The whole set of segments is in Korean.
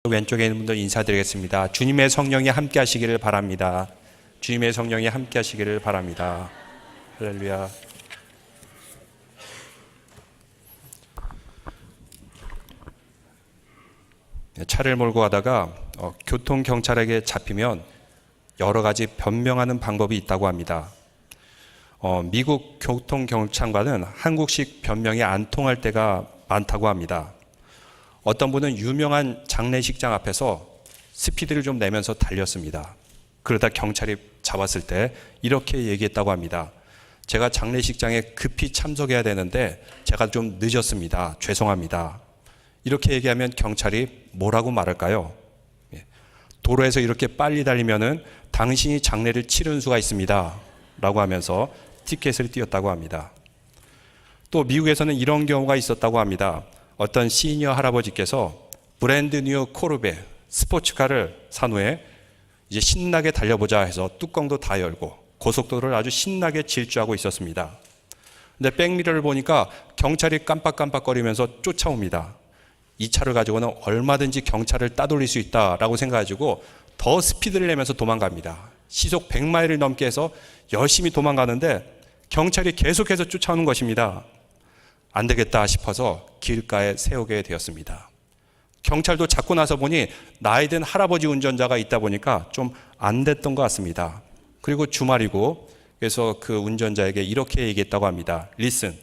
왼쪽에 있는 분들 인사드리겠습니다. 주님의 성령이 함께 하시기를 바랍니다. 주님의 성령이 함께 하시기를 바랍니다. 할렐루야. 차를 몰고 가다가 교통경찰에게 잡히면 여러 가지 변명하는 방법이 있다고 합니다. 미국 교통경찰과는 한국식 변명이 안 통할 때가 많다고 합니다. 어떤 분은 유명한 장례식장 앞에서 스피드를 좀 내면서 달렸습니다. 그러다 경찰이 잡았을 때 이렇게 얘기했다고 합니다. 제가 장례식장에 급히 참석해야 되는데 제가 좀 늦었습니다. 죄송합니다. 이렇게 얘기하면 경찰이 뭐라고 말할까요? 도로에서 이렇게 빨리 달리면은 당신이 장례를 치르는 수가 있습니다. 라고 하면서 티켓을 띄웠다고 합니다. 또 미국에서는 이런 경우가 있었다고 합니다. 어떤 시니어 할아버지께서 브랜드 뉴 코르벳 스포츠카를 산 후에 이제 신나게 달려보자 해서 뚜껑도 다 열고 고속도로를 아주 신나게 질주하고 있었습니다. 근데 백미러를 보니까 경찰이 깜빡깜빡거리면서 쫓아옵니다. 이 차를 가지고는 얼마든지 경찰을 따돌릴 수 있다라고 생각해가지고 더 스피드를 내면서 도망갑니다. 시속 100마일을 넘게 해서 열심히 도망가는데 경찰이 계속해서 쫓아오는 것입니다. 안 되겠다 싶어서 길가에 세우게 되었습니다. 경찰도 잡고 나서 보니 나이 든 할아버지 운전자가 있다 보니까 좀 안 됐던 것 같습니다. 그리고 주말이고 그래서 그 운전자에게 이렇게 얘기했다고 합니다. Listen,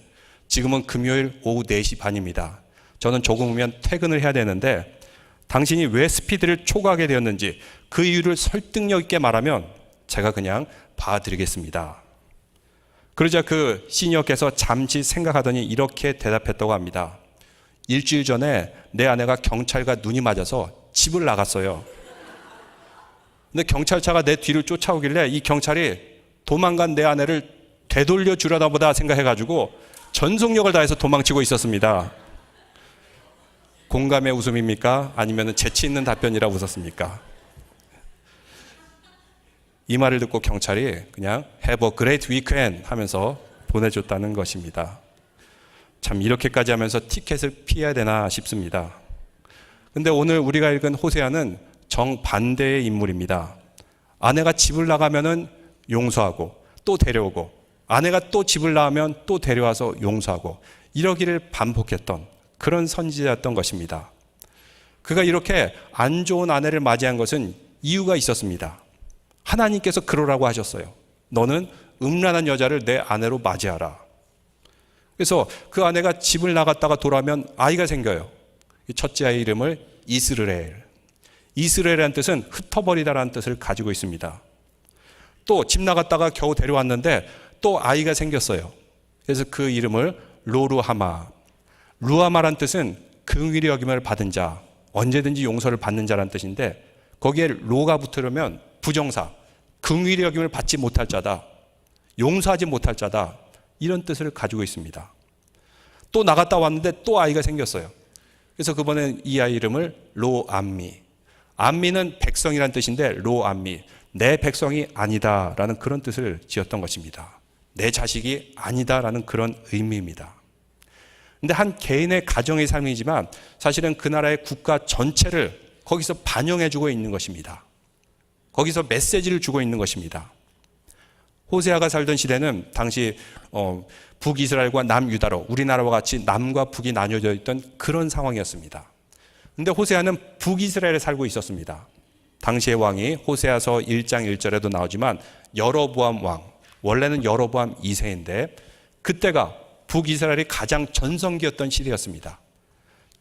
지금은 금요일 오후 4시 반입니다. 저는 조금 후면 퇴근을 해야 되는데 당신이 왜 스피드를 초과하게 되었는지 그 이유를 설득력 있게 말하면 제가 그냥 봐드리겠습니다. 그러자 그 시니어께서 잠시 생각하더니 이렇게 대답했다고 합니다. 일주일 전에 내 아내가 경찰과 눈이 맞아서 집을 나갔어요. 근데 경찰차가 내 뒤를 쫓아오길래 이 경찰이 도망간 내 아내를 되돌려 주려나 보다 생각해가지고 전속력을 다해서 도망치고 있었습니다. 공감의 웃음입니까? 아니면 재치 있는 답변이라 웃었습니까? 이 말을 듣고 경찰이 그냥 Have a great weekend 하면서 보내줬다는 것입니다. 참 이렇게까지 하면서 티켓을 피해야 되나 싶습니다. 근데 오늘 우리가 읽은 호세아는 정반대의 인물입니다. 아내가 집을 나가면은 용서하고 또 데려오고 아내가 또 집을 나가면 또 데려와서 용서하고 이러기를 반복했던 그런 선지자였던 것입니다. 그가 이렇게 안 좋은 아내를 맞이한 것은 이유가 있었습니다. 하나님께서 그러라고 하셨어요. 너는 음란한 여자를 내 아내로 맞이하라. 그래서 그 아내가 집을 나갔다가 돌아오면 아이가 생겨요. 첫째 아이 이름을 이스라엘. 이스라엘이라는 뜻은 흩어버리다라는 뜻을 가지고 있습니다. 또 집 나갔다가 겨우 데려왔는데 또 아이가 생겼어요. 그래서 그 이름을 로루하마. 루하마란 뜻은 긍휼히 여김을 받은 자, 언제든지 용서를 받는 자라는 뜻인데 거기에 로가 붙으려면 부정사, 긍휼히 여김을 받지 못할 자다, 용서하지 못할 자다 이런 뜻을 가지고 있습니다. 또 나갔다 왔는데 또 아이가 생겼어요. 그래서 그번엔 이 아이 이름을 로암미. 암미는 백성이라는 뜻인데 로암미, 내 백성이 아니다라는 그런 뜻을 지었던 것입니다. 내 자식이 아니다라는 그런 의미입니다. 근데 한 개인의 가정의 삶이지만 사실은 그 나라의 국가 전체를 거기서 반영해주고 있는 것입니다. 거기서 메시지를 주고 있는 것입니다. 호세아가 살던 시대는 당시 북이스라엘과 남유다로 우리나라와 같이 남과 북이 나뉘어져 있던 그런 상황이었습니다. 근데 호세아는 북이스라엘에 살고 있었습니다. 당시의 왕이 호세아서 1장 1절에도 나오지만 여로보암 왕, 원래는 여로보암 2세인데 그때가 북이스라엘이 가장 전성기였던 시대였습니다.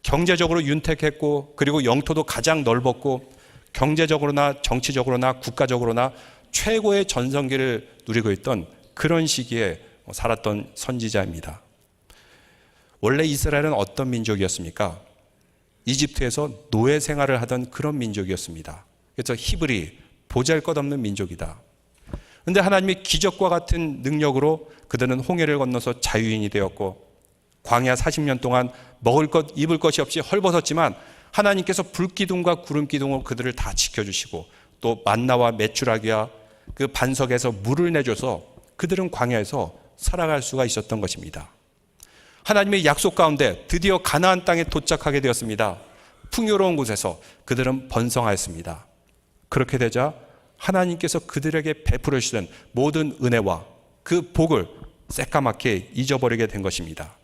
경제적으로 윤택했고 그리고 영토도 가장 넓었고 경제적으로나 정치적으로나 국가적으로나 최고의 전성기를 누리고 있던 그런 시기에 살았던 선지자입니다. 원래 이스라엘은 어떤 민족이었습니까? 이집트에서 노예 생활을 하던 그런 민족이었습니다. 그래서 히브리, 보잘것없는 민족이다. 그런데 하나님이 기적과 같은 능력으로 그들은 홍해를 건너서 자유인이 되었고 광야 40년 동안 먹을 것, 입을 것이 없이 헐벗었지만 하나님께서 불기둥과 구름기둥으로 그들을 다 지켜주시고 또 만나와 메추라기와 그 반석에서 물을 내줘서 그들은 광야에서 살아갈 수가 있었던 것입니다. 하나님의 약속 가운데 드디어 가나안 땅에 도착하게 되었습니다. 풍요로운 곳에서 그들은 번성하였습니다. 그렇게 되자 하나님께서 그들에게 베풀어 주시는 모든 은혜와 그 복을 새까맣게 잊어버리게 된 것입니다.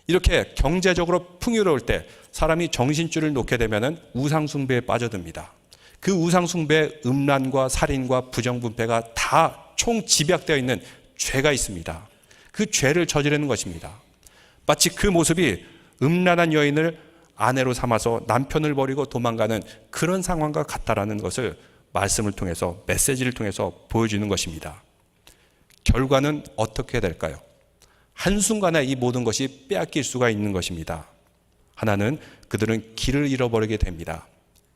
이렇게 경제적으로 풍요로울 때 사람이 정신줄을 놓게 되면 우상숭배에 빠져듭니다. 그 우상숭배의 음란과 살인과 부정분배가 다 총집약되어 있는 죄가 있습니다. 그 죄를 저지르는 것입니다. 마치 그 모습이 음란한 여인을 아내로 삼아서 남편을 버리고 도망가는 그런 상황과 같다라는 것을 말씀을 통해서, 메시지를 통해서 보여주는 것입니다. 결과는 어떻게 될까요? 한순간에 이 모든 것이 빼앗길 수가 있는 것입니다. 하나는 그들은 길을 잃어버리게 됩니다.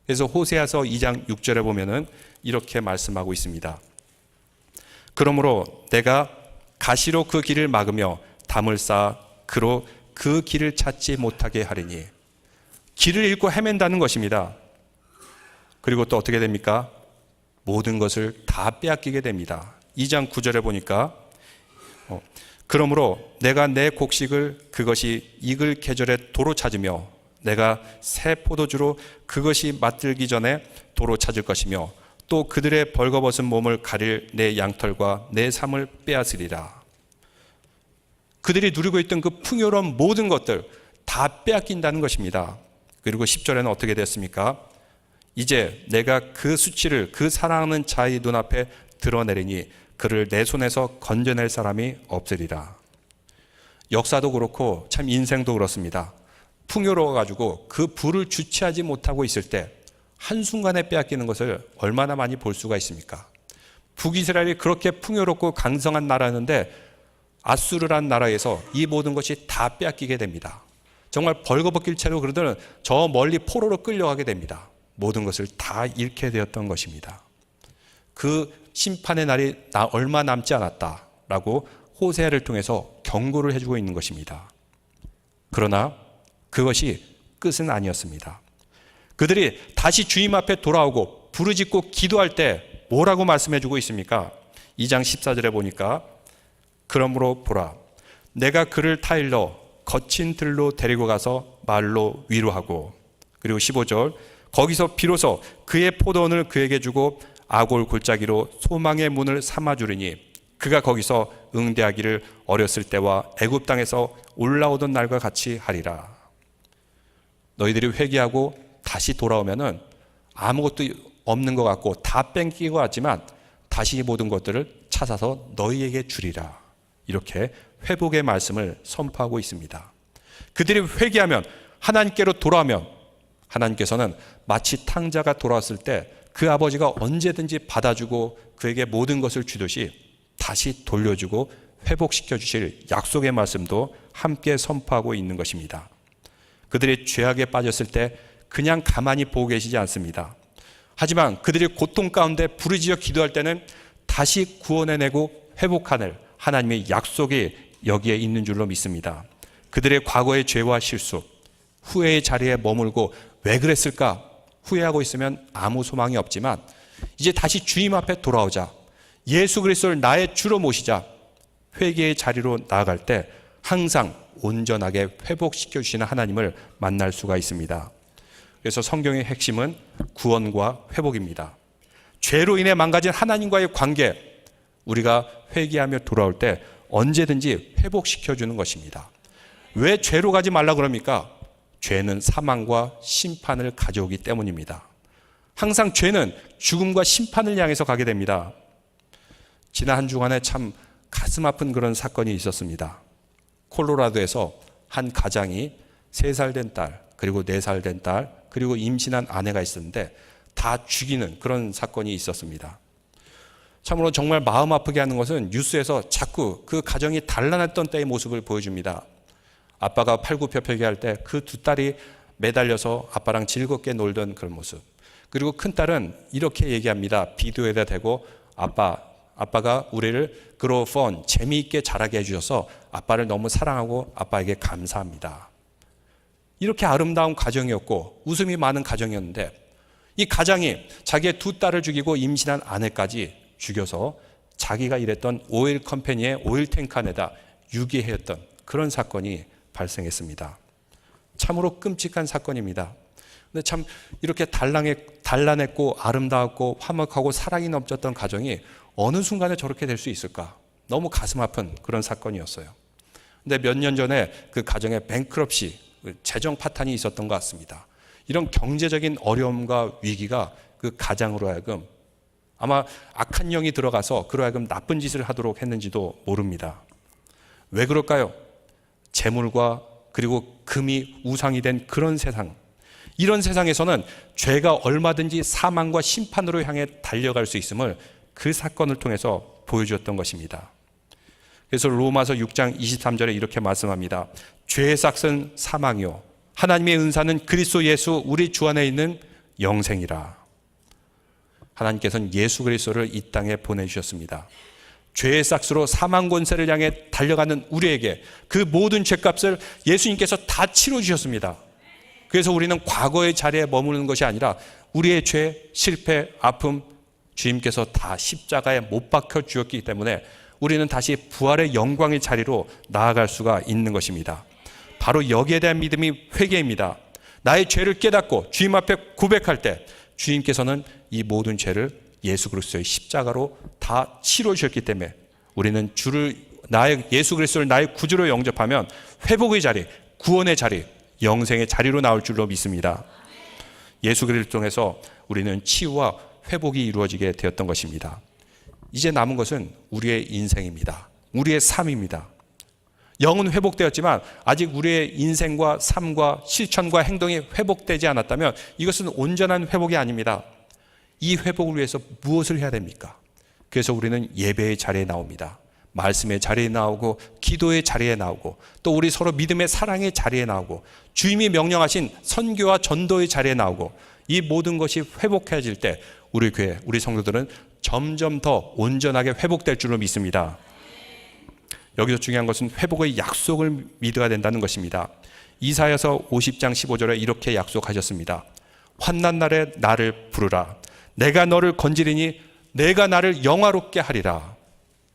그래서 호세아서 2장 6절에 보면은 이렇게 말씀하고 있습니다. 그러므로 내가 가시로 그 길을 막으며 담을 쌓아 그로 그 길을 찾지 못하게 하리니. 길을 잃고 헤맨다는 것입니다. 그리고 또 어떻게 됩니까? 모든 것을 다 빼앗기게 됩니다. 2장 9절에 보니까 그러므로 내가 내 곡식을 그것이 익을 계절에 도로 찾으며 내가 새 포도주로 그것이 맛들기 전에 도로 찾을 것이며 또 그들의 벌거벗은 몸을 가릴 내 양털과 내 삶을 빼앗으리라. 그들이 누리고 있던 그 풍요로운 모든 것들 다 빼앗긴다는 것입니다. 그리고 10절에는 어떻게 됐습니까? 이제 내가 그 수치를 그 사랑하는 자의 눈앞에 드러내리니 그를 내 손에서 건져낼 사람이 없으리라. 역사도 그렇고 참 인생도 그렇습니다. 풍요로워가지고 그 부를 주체하지 못하고 있을 때 한순간에 빼앗기는 것을 얼마나 많이 볼 수가 있습니까? 북이스라엘이 그렇게 풍요롭고 강성한 나라였는데 아수르란 나라에서 이 모든 것이 다 빼앗기게 됩니다. 정말 벌거벗길 채로 그들은 저 멀리 포로로 끌려가게 됩니다. 모든 것을 다 잃게 되었던 것입니다. 그 심판의 날이 얼마 남지 않았다라고 호세아를 통해서 경고를 해주고 있는 것입니다. 그러나 그것이 끝은 아니었습니다. 그들이 다시 주님 앞에 돌아오고 부르짖고 기도할 때 뭐라고 말씀해주고 있습니까? 2장 14절에 보니까 그러므로 보라 내가 그를 타일러 거친 들로 데리고 가서 말로 위로하고, 그리고 15절 거기서 비로소 그의 포도원을 그에게 주고 아골 골짜기로 소망의 문을 삼아주리니 그가 거기서 응대하기를 어렸을 때와 애굽 땅에서 올라오던 날과 같이 하리라. 너희들이 회개하고 다시 돌아오면은 아무것도 없는 것 같고 다 뺏기고 같지만 다시 이 모든 것들을 찾아서 너희에게 주리라. 이렇게 회복의 말씀을 선포하고 있습니다. 그들이 회개하면, 하나님께로 돌아오면 하나님께서는 마치 탕자가 돌아왔을 때 그 아버지가 언제든지 받아주고 그에게 모든 것을 주듯이 다시 돌려주고 회복시켜 주실 약속의 말씀도 함께 선포하고 있는 것입니다. 그들이 죄악에 빠졌을 때 그냥 가만히 보고 계시지 않습니다. 하지만 그들이 고통 가운데 부르짖어 기도할 때는 다시 구원해내고 회복하는 하나님의 약속이 여기에 있는 줄로 믿습니다. 그들의 과거의 죄와 실수, 후회의 자리에 머물고 왜 그랬을까 후회하고 있으면 아무 소망이 없지만 이제 다시 주님 앞에 돌아오자, 예수 그리스도를 나의 주로 모시자, 회개의 자리로 나아갈 때 항상 온전하게 회복시켜 주시는 하나님을 만날 수가 있습니다. 그래서 성경의 핵심은 구원과 회복입니다. 죄로 인해 망가진 하나님과의 관계, 우리가 회개하며 돌아올 때 언제든지 회복시켜 주는 것입니다. 왜 죄로 가지 말라 그럽니까? 죄는 사망과 심판을 가져오기 때문입니다. 항상 죄는 죽음과 심판을 향해서 가게 됩니다. 지난 한 주간에 참 가슴 아픈 그런 사건이 있었습니다. 콜로라도에서 한 가장이 3살 된 딸, 그리고 4살 된 딸, 그리고 임신한 아내가 있었는데 다 죽이는 그런 사건이 있었습니다. 참으로 정말 마음 아프게 하는 것은 뉴스에서 자꾸 그 가정이 단란했던 때의 모습을 보여줍니다. 아빠가 팔굽혀펴기 할 때 그 두 딸이 매달려서 아빠랑 즐겁게 놀던 그런 모습. 그리고 큰 딸은 이렇게 얘기합니다. 비디오에다 대고 아빠가 우리를 grow fun, 재미있게 자라게 해주셔서 아빠를 너무 사랑하고 아빠에게 감사합니다. 이렇게 아름다운 가정이었고 웃음이 많은 가정이었는데 이 가장이 자기의 두 딸을 죽이고 임신한 아내까지 죽여서 자기가 일했던 오일 컴퍼니의 오일 탱크 안에다 유기했던 그런 사건이 발생했습니다. 참으로 끔찍한 사건입니다. 근데 참 이렇게 단란했고 아름다웠고 화목하고 사랑이 넘쳤던 가정이 어느 순간에 저렇게 될 수 있을까? 너무 가슴 아픈 그런 사건이었어요. 근데 몇 년 전에 그 가정에 뱅크럽시, 재정 파탄이 있었던 것 같습니다. 이런 경제적인 어려움과 위기가 그 가장으로 하여금 아마 악한 영이 들어가서 그로 하여금 나쁜 짓을 하도록 했는지도 모릅니다. 왜 그럴까요? 재물과 그리고 금이 우상이 된 그런 세상, 이런 세상에서는 죄가 얼마든지 사망과 심판으로 향해 달려갈 수 있음을 그 사건을 통해서 보여주었던 것입니다. 그래서 로마서 6장 23절에 이렇게 말씀합니다. 죄의 삭은 사망이요 하나님의 은사는 그리스도 예수 우리 주 안에 있는 영생이라. 하나님께서는 예수 그리스도를 이 땅에 보내주셨습니다. 죄의 삭스로 사망 권세를 향해 달려가는 우리에게 그 모든 죄값을 예수님께서 다 치러주셨습니다. 그래서 우리는 과거의 자리에 머무르는 것이 아니라 우리의 죄, 실패, 아픔 주님께서 다 십자가에 못 박혀 주었기 때문에 우리는 다시 부활의 영광의 자리로 나아갈 수가 있는 것입니다. 바로 여기에 대한 믿음이 회개입니다. 나의 죄를 깨닫고 주님 앞에 고백할 때 주님께서는 이 모든 죄를 예수 그리스도의 십자가로 다 치러 주셨기 때문에 우리는 예수 그리스도를 나의 구주로 영접하면 회복의 자리, 구원의 자리, 영생의 자리로 나올 줄로 믿습니다. 예수 그리스도를 통해서 우리는 치유와 회복이 이루어지게 되었던 것입니다. 이제 남은 것은 우리의 인생입니다. 우리의 삶입니다. 영은 회복되었지만 아직 우리의 인생과 삶과 실천과 행동이 회복되지 않았다면 이것은 온전한 회복이 아닙니다. 이 회복을 위해서 무엇을 해야 됩니까? 그래서 우리는 예배의 자리에 나옵니다. 말씀의 자리에 나오고 기도의 자리에 나오고 또 우리 서로 믿음의 사랑의 자리에 나오고 주님이 명령하신 선교와 전도의 자리에 나오고 이 모든 것이 회복해질 때 우리 교회, 우리 성도들은 점점 더 온전하게 회복될 줄로 믿습니다. 여기서 중요한 것은 회복의 약속을 믿어야 된다는 것입니다. 이사야서 50장 15절에 이렇게 약속하셨습니다. 환난 날에 나를 부르라. 내가 너를 건지리니 내가 나를 영화롭게 하리라.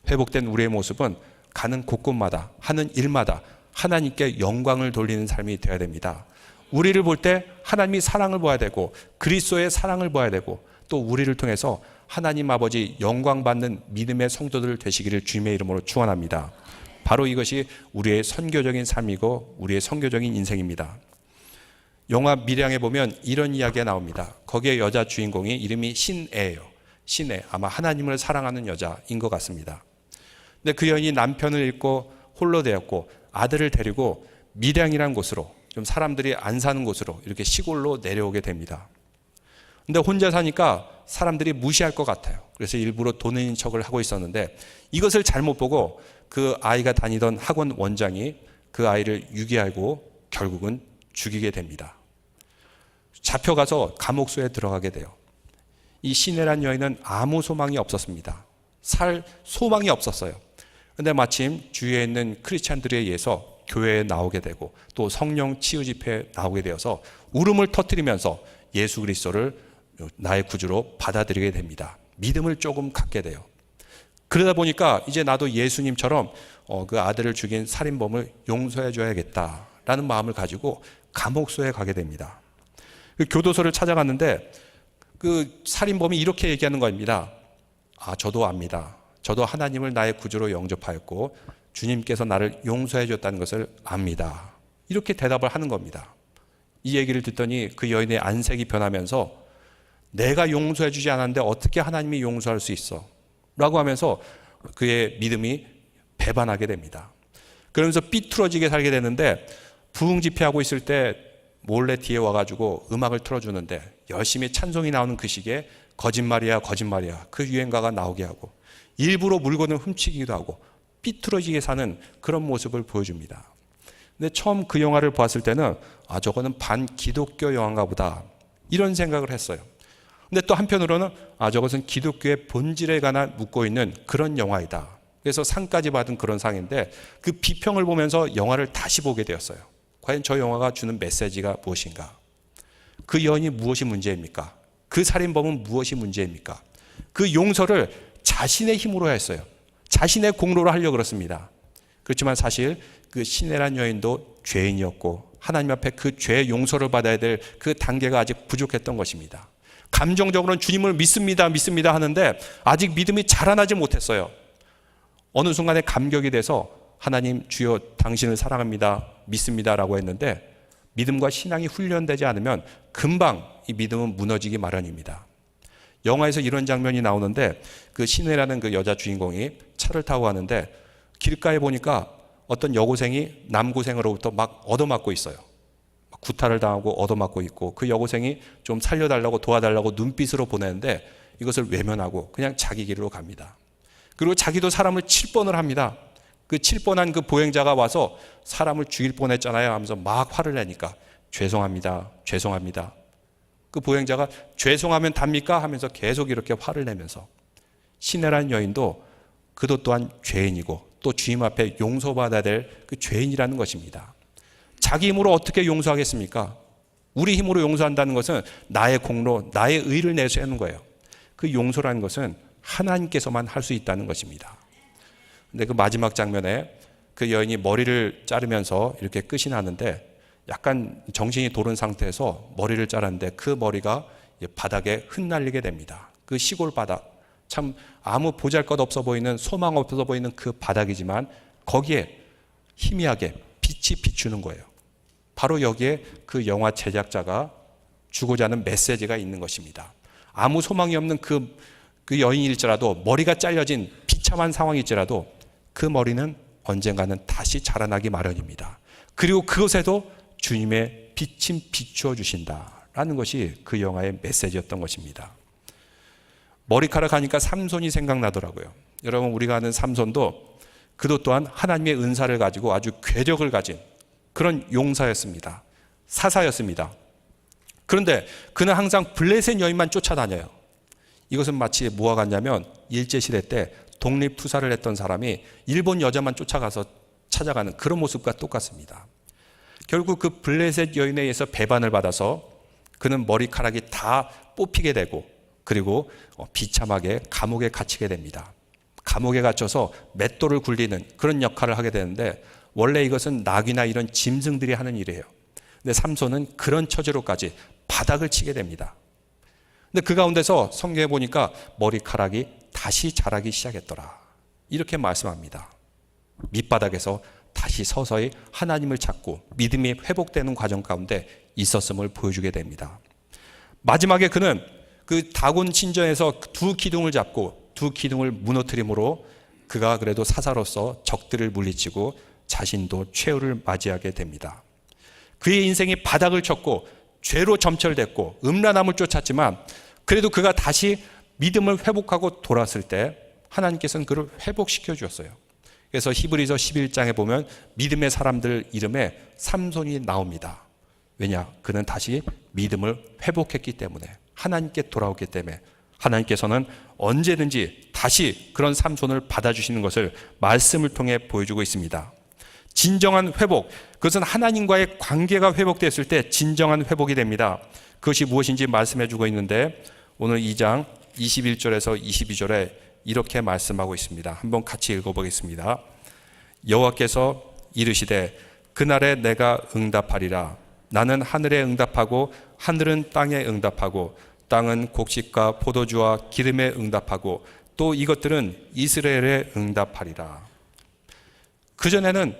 회복된 우리의 모습은 가는 곳곳마다 하는 일마다 하나님께 영광을 돌리는 삶이 되어야 됩니다. 우리를 볼 때 하나님이 사랑을 보아야 되고 그리스도의 사랑을 보아야 되고 또 우리를 통해서 하나님 아버지 영광 받는 믿음의 성도들 되시기를 주님의 이름으로 축원합니다. 바로 이것이 우리의 선교적인 삶이고 우리의 선교적인 인생입니다. 영화 밀양에 보면 이런 이야기가 나옵니다. 거기에 여자 주인공이 이름이 신애예요. 신애, 아마 하나님을 사랑하는 여자인 것 같습니다. 근데 그 여인이 남편을 잃고 홀로 되었고 아들을 데리고 밀양이라는 곳으로, 좀 사람들이 안 사는 곳으로 이렇게 시골로 내려오게 됩니다. 근데 혼자 사니까 사람들이 무시할 것 같아요. 그래서 일부러 돈 있는 척을 하고 있었는데 이것을 잘못 보고 그 아이가 다니던 학원 원장이 그 아이를 유기하고 결국은 죽이게 됩니다. 잡혀가서 감옥소에 들어가게 돼요. 이 시내란 여인은 아무 소망이 없었습니다. 살 소망이 없었어요. 근데 마침 주위에 있는 크리스찬들에 의해서 교회에 나오게 되고 또 성령 치유 집회에 나오게 되어서 울음을 터뜨리면서 예수 그리스도를 나의 구주로 받아들이게 됩니다. 믿음을 조금 갖게 돼요. 그러다 보니까 이제 나도 예수님처럼 그 아들을 죽인 살인범을 용서해 줘야겠다라는 마음을 가지고 감옥소에 가게 됩니다. 그 교도소를 찾아갔는데 그 살인범이 이렇게 얘기하는 겁니다. 저도 압니다. 저도 하나님을 나의 구주로 영접하였고 주님께서 나를 용서해 줬다는 것을 압니다. 이렇게 대답을 하는 겁니다. 이 얘기를 듣더니 그 여인의 안색이 변하면서 내가 용서해 주지 않았는데 어떻게 하나님이 용서할 수 있어? 라고 하면서 그의 믿음이 배반하게 됩니다. 그러면서 삐뚤어지게 살게 되는데 부흥 집회하고 있을 때 몰래 뒤에 와가지고 음악을 틀어주는데 열심히 찬송이 나오는 그 시기에 거짓말이야 거짓말이야 그 유행가가 나오게 하고 일부러 물건을 훔치기도 하고 삐뚤어지게 사는 그런 모습을 보여줍니다. 근데 처음 그 영화를 봤을 때는 저거는 반기독교 영화인가 보다 이런 생각을 했어요. 근데 또 한편으로는 저것은 기독교의 본질에 관한 묻고 있는 그런 영화이다. 그래서 상까지 받은 그런 상인데 그 비평을 보면서 영화를 다시 보게 되었어요. 과연 저 영화가 주는 메시지가 무엇인가? 그 여인이 무엇이 문제입니까? 그 살인범은 무엇이 문제입니까? 그 용서를 자신의 힘으로 했어요. 자신의 공로로 하려고 그렇습니다. 그렇지만 사실 그 시내란 여인도 죄인이었고 하나님 앞에 그 죄의 용서를 받아야 될 그 단계가 아직 부족했던 것입니다. 감정적으로는 주님을 믿습니다 하는데 아직 믿음이 자라나지 못했어요. 어느 순간에 감격이 돼서 하나님 주여 당신을 사랑합니다, 믿습니다라고 했는데 믿음과 신앙이 훈련되지 않으면 금방 이 믿음은 무너지기 마련입니다. 영화에서 이런 장면이 나오는데 그 신혜라는 그 여자 주인공이 차를 타고 가는데 길가에 보니까 어떤 여고생이 남고생으로부터 막 얻어맞고 있어요. 구타를 당하고 얻어맞고 있고 그 여고생이 좀 살려달라고 도와달라고 눈빛으로 보내는데 이것을 외면하고 그냥 자기 길로 갑니다. 그리고 자기도 사람을 칠 뻔을 합니다. 그 칠 뻔한 그 보행자가 와서 사람을 죽일 뻔했잖아요 하면서 막 화를 내니까 죄송합니다, 죄송합니다. 그 보행자가 죄송하면 답니까? 하면서 계속 이렇게 화를 내면서 신혜라는 여인도 그도 또한 죄인이고 또 주님 앞에 용서받아야 될 그 죄인이라는 것입니다. 자기 힘으로 어떻게 용서하겠습니까? 우리 힘으로 용서한다는 것은 나의 공로, 나의 의를 내세우는 거예요. 그 용서라는 것은 하나님께서만 할 수 있다는 것입니다. 근데 그 마지막 장면에 그 여인이 머리를 자르면서 이렇게 끝이 나는데 약간 정신이 도른 상태에서 머리를 자랐는데 그 머리가 바닥에 흩날리게 됩니다. 그 시골 바닥, 참 아무 보잘것없어 보이는, 소망 없어 보이는 그 바닥이지만 거기에 희미하게 빛이 비추는 거예요. 바로 여기에 그 영화 제작자가 주고자 하는 메시지가 있는 것입니다. 아무 소망이 없는 그 여인일지라도, 머리가 잘려진 비참한 상황일지라도 그 머리는 언젠가는 다시 자라나기 마련입니다. 그리고 그것에도 주님의 빛이 비추어 주신다라는 것이 그 영화의 메시지였던 것입니다. 머리카락 하니까 삼손이 생각나더라고요. 여러분, 우리가 아는 삼손도 그도 또한 하나님의 은사를 가지고 아주 궤력을 가진 그런 용사였습니다. 사사였습니다. 그런데 그는 항상 블레셋 여인만 쫓아다녀요. 이것은 마치 뭐와 같냐면 일제시대 때 독립투사를 했던 사람이 일본 여자만 쫓아가서 찾아가는 그런 모습과 똑같습니다. 결국 그 블레셋 여인에 의해서 배반을 받아서 그는 머리카락이 다 뽑히게 되고 그리고 비참하게 감옥에 갇히게 됩니다. 감옥에 갇혀서 맷돌을 굴리는 그런 역할을 하게 되는데 원래 이것은 낙이나 이런 짐승들이 하는 일이에요. 근데 삼손은 그런 처지로까지 바닥을 치게 됩니다. 근데 그 가운데서 성경에 보니까 머리카락이 다시 자라기 시작했더라. 이렇게 말씀합니다. 밑바닥에서 다시 서서히 하나님을 찾고 믿음이 회복되는 과정 가운데 있었음을 보여주게 됩니다. 마지막에 그는 그 다곤 신전에서 두 기둥을 잡고 두 기둥을 무너뜨림으로 그가 그래도 사사로서 적들을 물리치고 자신도 최후를 맞이하게 됩니다. 그의 인생이 바닥을 쳤고 죄로 점철됐고 음란함을 쫓았지만 그래도 그가 다시 믿음을 회복하고 돌아왔을 때 하나님께서는 그를 회복시켜 주었어요. 그래서 히브리서 11장에 보면 믿음의 사람들 이름에 삼손이 나옵니다. 왜냐? 그는 다시 믿음을 회복했기 때문에, 하나님께 돌아왔기 때문에 하나님께서는 언제든지 다시 그런 삼손을 받아주시는 것을 말씀을 통해 보여주고 있습니다. 진정한 회복, 그것은 하나님과의 관계가 회복됐을 때 진정한 회복이 됩니다. 그것이 무엇인지 말씀해 주고 있는데 오늘 2장 21절에서 22절에 이렇게 말씀하고 있습니다. 한번 같이 읽어보겠습니다. 여호와께서 이르시되 그날에 내가 응답하리라. 나는 하늘에 응답하고 하늘은 땅에 응답하고 땅은 곡식과 포도주와 기름에 응답하고 또 이것들은 이스라엘에 응답하리라. 그전에는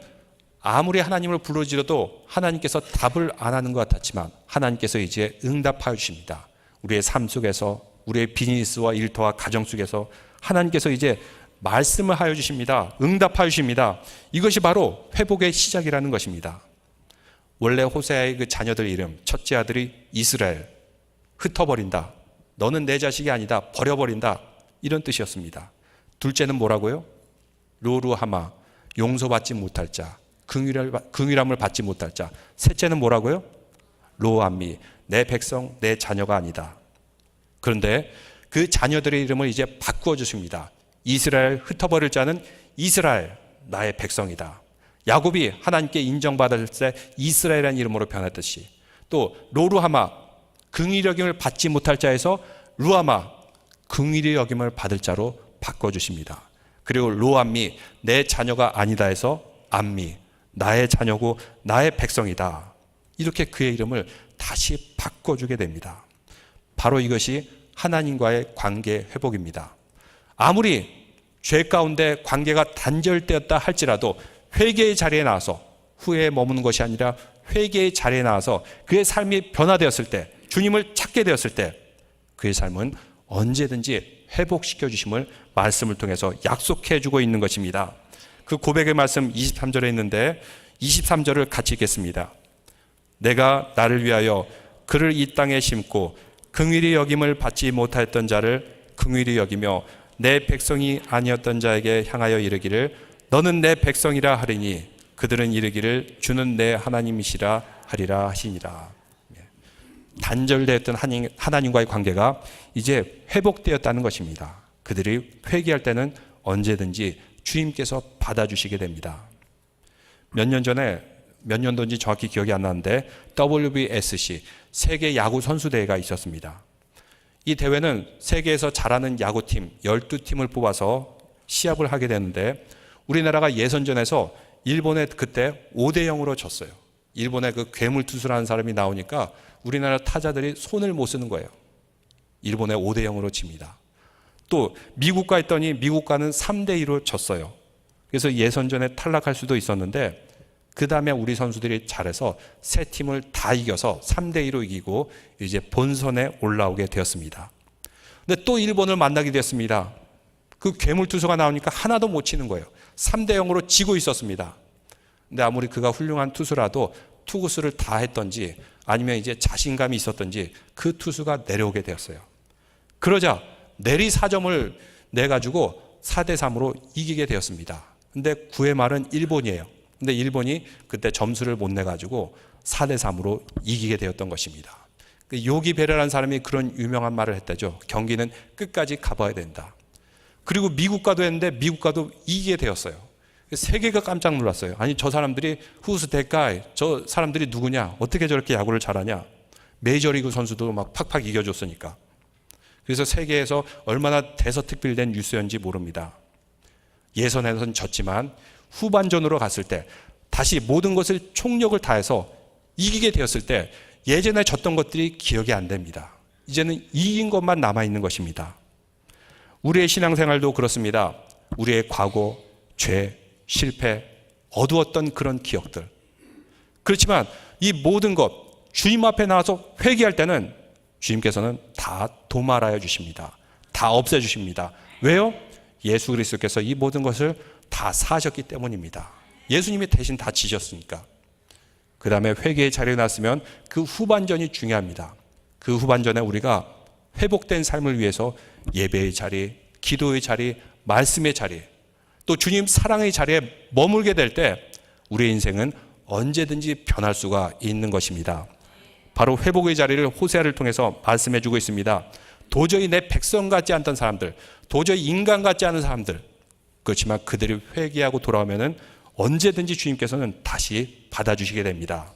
아무리 하나님을 부르짖어도 하나님께서 답을 안 하는 것 같았지만 하나님께서 이제 응답하여 주십니다. 우리의 삶 속에서, 우리의 비즈니스와 일터와 가정 속에서 하나님께서 이제 말씀을 하여 주십니다. 응답하여 주십니다. 이것이 바로 회복의 시작이라는 것입니다. 원래 호세아의 그 자녀들 이름, 첫째 아들이 이스라엘, 흩어버린다. 너는 내 자식이 아니다. 버려버린다. 이런 뜻이었습니다. 둘째는 뭐라고요? 로루하마, 용서받지 못할 자, 긍휼함을 받지 못할 자. 셋째는 뭐라고요? 로암미, 내 백성, 내 자녀가 아니다. 그런데 그 자녀들의 이름을 이제 바꾸어 주십니다. 이스라엘, 흩어버릴 자는 이스라엘, 나의 백성이다. 야곱이 하나님께 인정받을 때 이스라엘이라는 이름으로 변했듯이 또 로루하마, 긍휼히 여김을 받지 못할 자에서 루하마, 긍휼히 여김을 받을 자로 바꿔주십니다. 그리고 로암미, 내 자녀가 아니다 해서 암미, 나의 자녀고 나의 백성이다. 이렇게 그의 이름을 다시 바꿔주게 됩니다. 바로 이것이 하나님과의 관계 회복입니다. 아무리 죄 가운데 관계가 단절되었다 할지라도 회개의 자리에 나와서 후회에 머무는 것이 아니라 회개의 자리에 나와서 그의 삶이 변화되었을 때, 주님을 찾게 되었을 때 그의 삶은 언제든지 회복시켜 주심을 말씀을 통해서 약속해 주고 있는 것입니다. 그 고백의 말씀 23절에 있는데 23절을 같이 읽겠습니다. 내가 나를 위하여 그를 이 땅에 심고 긍휼히 여김을 받지 못하였던 자를 긍휼히 여기며 내 백성이 아니었던 자에게 향하여 이르기를 너는 내 백성이라 하리니 그들은 이르기를 주는 내 하나님이시라 하리라 하시니라. 단절되었던 하나님과의 관계가 이제 회복되었다는 것입니다. 그들이 회개할 때는 언제든지 주님께서 받아주시게 됩니다. 몇 년 전에 몇 년도인지 정확히 기억이 안 나는데 WBSC 세계 야구 선수 대회가 있었습니다. 이 대회는 세계에서 잘하는 야구팀 12팀을 뽑아서 시합을 하게 되는데 우리나라가 예선전에서 일본에 그때 5대0으로 졌어요. 일본에 그 괴물 투수라는 사람이 나오니까 우리나라 타자들이 손을 못 쓰는 거예요. 일본에 5대0으로 집니다. 또 미국과 했더니 미국과는 3대2로 졌어요. 그래서 예선전에 탈락할 수도 있었는데 그 다음에 우리 선수들이 잘해서 세 팀을 다 이겨서 3대2로 이기고 이제 본선에 올라오게 되었습니다. 근데 또 일본을 만나게 됐습니다. 그 괴물 투수가 나오니까 하나도 못 치는 거예요. 3대0으로 지고 있었습니다. 근데 아무리 그가 훌륭한 투수라도 투구수를 다 했던지 아니면 이제 자신감이 있었던지 그 투수가 내려오게 되었어요. 그러자 내리 4점을 내가지고 4대3으로 이기게 되었습니다. 근데 9회 말은 일본이에요. 근데 일본이 그때 점수를 못 내가지고 4대3으로 이기게 되었던 것입니다. 요기 베레라는 사람이 그런 유명한 말을 했다죠. 경기는 끝까지 가봐야 된다. 그리고 미국과도 했는데 미국과도 이기게 되었어요. 세계가 깜짝 놀랐어요. 아니 저 사람들이 who's that guy? 저 사람들이 누구냐? 어떻게 저렇게 야구를 잘하냐? 메이저리그 선수도 막 팍팍 이겨줬으니까. 그래서 세계에서 얼마나 대서특필된 뉴스였는지 모릅니다. 예선에서는 졌지만 후반전으로 갔을 때 다시 모든 것을 총력을 다해서 이기게 되었을 때 예전에 졌던 것들이 기억이 안 됩니다. 이제는 이긴 것만 남아있는 것입니다. 우리의 신앙생활도 그렇습니다. 우리의 과거, 죄, 실패, 어두웠던 그런 기억들. 그렇지만 이 모든 것 주님 앞에 나와서 회개할 때는 주님께서는 다 도말하여 주십니다. 다 없애주십니다. 왜요? 예수 그리스도께서 이 모든 것을 다 사셨기 때문입니다. 예수님이 대신 다 지셨으니까. 그 다음에 회개의 자리에 났으면 그 후반전이 중요합니다. 그 후반전에 우리가 회복된 삶을 위해서 예배의 자리, 기도의 자리, 말씀의 자리, 또 주님 사랑의 자리에 머물게 될 때 우리의 인생은 언제든지 변할 수가 있는 것입니다. 바로 회복의 자리를 호세아를 통해서 말씀해 주고 있습니다. 도저히 내 백성 같지 않던 사람들, 도저히 인간 같지 않은 사람들, 그렇지만 그들이 회개하고 돌아오면은 언제든지 주님께서는 다시 받아주시게 됩니다.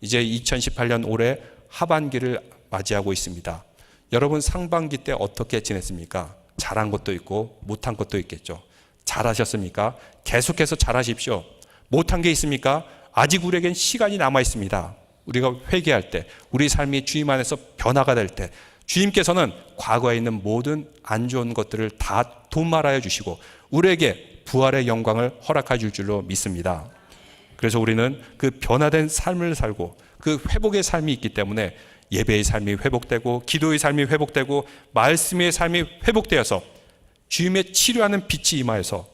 이제 2018년 올해 하반기를 맞이하고 있습니다. 여러분 상반기 때 어떻게 지냈습니까? 잘한 것도 있고 못한 것도 있겠죠. 잘하셨습니까? 계속해서 잘하십시오. 못한 게 있습니까? 아직 우리에겐 시간이 남아 있습니다. 우리가 회개할 때, 우리 삶이 주님 안에서 변화가 될 때 주님께서는 과거에 있는 모든 안 좋은 것들을 다 도말하여 주시고 우리에게 부활의 영광을 허락해 줄 줄로 믿습니다. 그래서 우리는 그 변화된 삶을 살고 그 회복의 삶이 있기 때문에 예배의 삶이 회복되고 기도의 삶이 회복되고 말씀의 삶이 회복되어서 주님의 치료하는 빛이 임하여서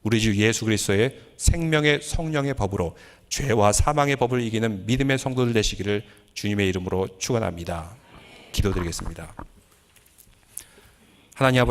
우리 주 예수 그리스도의 생명의 성령의 법으로 죄와 사망의 법을 이기는 믿음의 성도들 되시기를 주님의 이름으로 축원합니다. 기도드리겠습니다. 하나님 아버지